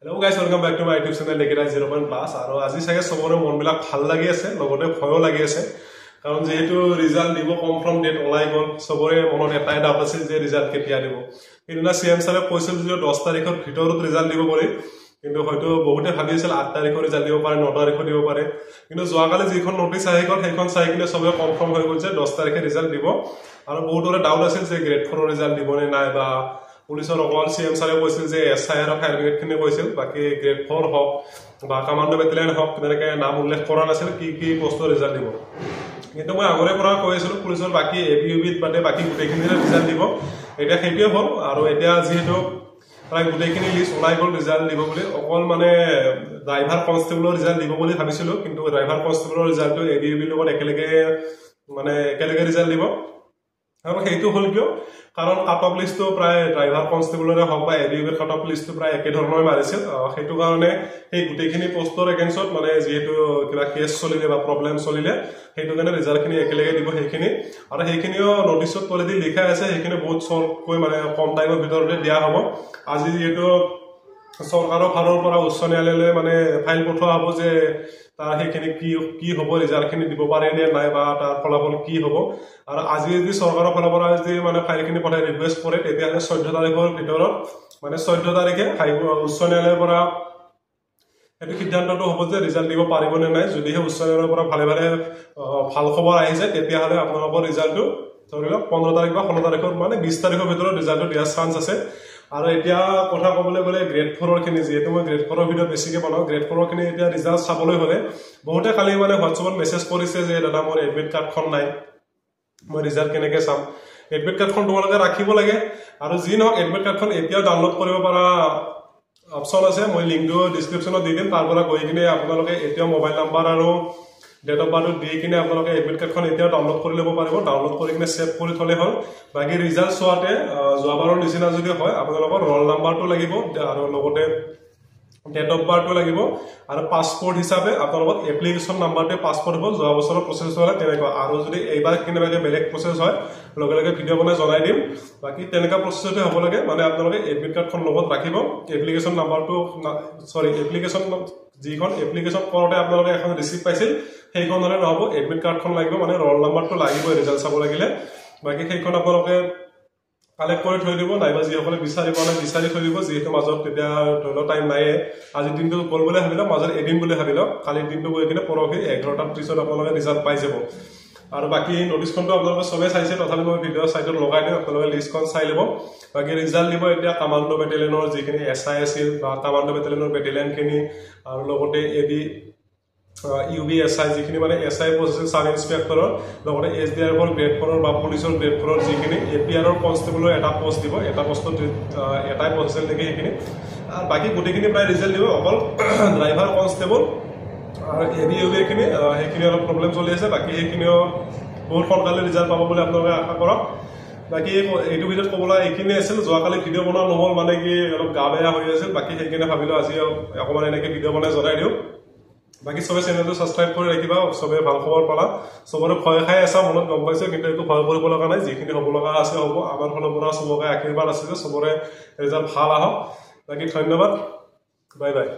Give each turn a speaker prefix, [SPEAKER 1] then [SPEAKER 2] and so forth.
[SPEAKER 1] Hello guys, welcome back to my YouTube channel Lekira 0.+ আৰু আজি সাগে সবৰে মন বিলাক ভাল লাগি আছে লগতে ভয়ও লাগি আছে কাৰণ যেহেতু ৰিজাল্ট দিব কনফাৰ্ম ডেট ওলাই গল সবৰে মনত এটাই ডাউট আছে যে ৰিজাল্ট কেতিয়া দিব কিন্তু সিএম সাহেব কৈছিল যে 10 তাৰিখৰ ভিতৰত ৰিজাল্ট দিব পাৰে কিন্তু হয়তো বহুতে ভাবিছিল 8 তাৰিখৰ ৰিজাল্ট দিব পাৰে 9 তাৰিখৰ দিব পাৰে কিন্তু যোৱাকালে যিখন নোটিছ আহি গল সেইখন চাই কিনে সবে কনফাৰ্ম হৈ গল যে 10 তাৰিখে ৰিজাল্ট দিব আৰু বহুতৰে ডাউট আছিল যে গ্ৰেড 4 ৰ ৰিজাল্ট দিব নে নাই বা পুলিশৰ অকল সিএম সাহেব কৈছিল যে এসআইআৰ ফায়াৰ ব্ৰিগেড খিনি কৈছিল বাকি গ্ৰেড 4 হক বা কমান্ডো বেটালিয়ন হক তেনেকে নাম উল্লেখ কৰা নাছিল কি পোষ্টৰ ৰিজাল্ট দিব কিন্তু মই আগৰে পৰা কৈছিল পুলিশৰ বাকি এবিইউবিত বাদে বাকি গুটেখিনিৰ ৰিজাল্ট দিব এটা হেইটোৱে হ'ল আৰু এতিয়া যেহেতু প্ৰায় গুটেখিনি লিষ্ট ওলাই গল ৰিজাল্ট দিব বুলি অকল মানে ড্ৰাইভাৰ কনষ্টেবলৰ ৰিজাল্ট দিব বুলি ভাবিছিল কিন্তু ড্ৰাইভাৰ কনষ্টেবলৰ ৰিজাল্টটো এবিইউবিৰ লগত একেলগে ৰিজাল্ট দিব আৰু হেইটো হ'ল কিয় কাৰণ কাট অফ লিষ্টটো প্ৰায় ড্ৰাইভাৰ কনষ্টেবলৰে হক বা এবিইউবিৰ কাট অফ লিষ্টটো প্ৰায় একে ধৰণৰ মাৰিছিল হেইটো কাৰণে এই গুটেখিনি পোষ্টৰ এগেইনষ্টত মানে যেহেতু কিবা কেছ চলিলে বা প্ৰবলেম চলিলে হেইটো কাৰণে ৰিজাল্টখিনি একেলগে দিব হেইখিনি আৰু হেইখিনিও নোটিছত অলৰেডি লিখা আছে হেইখিনি বহুত শৰ্ট কৈ মানে কম টাইমৰ ভিতৰতে দিয়া হ'ব আজি যেহেতু সৰকাৰৰ ফালৰ পৰা উচ্চ ন্যায়ালয়লৈ মানে ফাইল পঠোৱা হ'ব যে তাৰ হেখিনি কি হ'ব ৰিজাল্টখিনি দিব পাৰে নে নাই বা তাৰ ফলাফল কি হ'ব আৰু আজি যদি সৰকাৰৰ ফালৰ পৰা যদি মানে ফাইলখিনি পঠাই ৰিকুৱেষ্ট কৰে তেতিয়া 14 তাৰিখৰ ভিতৰত মানে 14 তাৰিখে উচ্চ ন্যায়ালয়ৰ পৰা এটো সিদ্ধান্তটো হ'ব যে ৰিজাল্ট দিব পাৰিব নে নাই যদিহে উচ্চ ন্যায়ালয়ৰ পৰা ভালে ভাল খবৰ আহি যায় তেতিয়া হলে আপোনালোকৰ ৰিজাল্টটো ধৰিলক 15 তাৰিখ বা 16 তাৰিখৰ মানে 20 তাৰিখৰ ভিতৰত ৰিজাল্টটো দিয়াৰ চান্স আছে আৰু এতিয়া কথা ক'বলৈ গলে গ্ৰেড 4 ৰ খিনি যেহেতু মই গ্ৰেড 4 ৰ ভিডিও বেছিকে বনাও গ্ৰেড 4 ৰ খিনি এতিয়া ৰিজাল্ট চাবলৈ হলে বহুতে খালি মানে হোৱাটছএপত মেছেজ কৰিছে যে দাদা মোৰ এডমিট কাৰ্ডখন নাই মই ৰিজাল্ট কেনেকৈ চাম এডমিট কাৰ্ডখন তোমালোকে ৰাখিব লাগে আৰু যি নহওক এডমিট কাৰ্ডখন এতিয়াও ডাউনলোড কৰিব পৰা অপচন আছে মই লিংকটো ডেসক্ৰিপচনত দি দিম তাৰ পৰা গৈ কিনে আপোনালোকে এতিয়া মোবাইল নাম্বাৰ আৰু ডেট অফ বাৰ্থ দি কিনে আপোনালোকে এডমিট কাৰ্ডখন এতিয়া ডাউনলোড কৰি ল'ব পাৰিব ডাউনলোড কৰি কিনে সেভ কৰি থলে হ'ল বাকি ৰিজাল্ট চোৱাতে যোৱাবাৰৰ নিচিনা যদি হয় আপোনালোকৰ ৰোল নাম্বাৰটো লাগিব আৰু লগতে ডেট অফ বাৰ্থটো লাগিব আৰু পাসপোৰ্ট হিচাপে আপোনালোকৰ এপ্লিকেশন নাম্বাৰতে পাসপোৰ্ট হ'ব যোৱা বছৰৰ প্ৰসেছ হ'লে তেনেকুৱা আৰু যদি এইবাৰ কিনেবাকে বেলেগ প্ৰসেছ হয় লগে লগে ভিডিও বনাই জনাই দিম বাকি তেনেকা প্ৰসেছতে হ'ব লাগে মানে আপোনালোকে এডমিট কাৰ্ডখন লগত ৰাখিব এপ্লিকেশন নাম্বাৰটো এপ্লিকেশন যিখন এপ্লিকেশন কৰোতে আপোনালোকে এখন ৰিসিপ্ট পাইছিল সেইখন হলে নহব এডমিট কাৰ্ডখন লাগিব মানে ৰোল নাম্বাৰটো লাগিব ৰিজাল্ট চাব লাগিলে বাকি সেইখন আপোনালোকে কালেক্ট কৰি থৈ দিব নাইবা যিসকলে বিচাৰি থৈ দিব যেহেতু মাজত তেতিয়া ধৰিল টাইম নাই আজি দিনটো গল বুলি ভাবিলো মাজত এদিন বুলি ভাবিলো কালি দিনটো গৈ কিনে পৰহি 11টাৰ পিছত আপোনালোকে ৰিজাল্ট পাই যাব আৰু বাকি নোটিছখনটো আপোনালোকে সবে চাইছে তথাপি মই ভিডিও সাইটত লগাই দিম আপোনালোকে লিষ্টখন চাই লব বাকি ৰিজাল্ট দিব এতিয়া কমান্ডো বেটালিয়নৰ যিখিনি এসআই আছিল বা কমান্ডো বেটালিয়নৰ বেটালিয়ন খিনি আৰু লগতে এবি ইউবিএসআই যিখিনি মানে এসআই পোষ্ট সাব ইন্সপেক্টৰৰ লগতে এসডিআৰএফৰ গ্ৰেড 4 বা পুলিশৰ গ্ৰেড 4 যিখিনি এপিআৰৰ কনষ্টেবলৰ এটা পোষ্ট দিব এটা পোষ্টত এটাই পোষ্ট আছে নেকি সেইখিনি আৰু বাকি গুটেখিনি প্ৰায় ৰিজাল্ট দিব অকল ড্ৰাইভাৰ কনষ্টেবল আৰু এবিইউবি খিনি সেইখিনি অলপ প্ৰবলেম চলি আছে বাকি সেইখিনিও বহুত সোনকালে ৰিজাল্ট পাব বুলি আপোনালোকে আশা কৰক বাকি এইটো ভিডিওত ক'বলৈ এইখিনি আছিল যোৱাকালি ভিডিও বনোৱা নহল মানে কি অলপ গা বেয়া হৈ আছিল বাকি সেইখিনি ভাবিলো আজি অকমান এনেকে ভিডিও বনাই জনাই দিও বাকি সবে চেনেলটো সাবস্ক্ৰাইব কৰি ৰাখিবা সবে ভাল খবৰ পালা সবৰে ভয় খাই আছে মনত গম পাইছে কিন্তু একো ভয় কৰিব লগা নাই যিখিনি হ'ব লগা আছে হ'ব আমাৰ ফালৰ পৰা সবকে আশীৰ্বাদ আছে যে সবৰে ৰিজাল্ট ভাল আহক বাকি ধন্যবাদ বাই বাই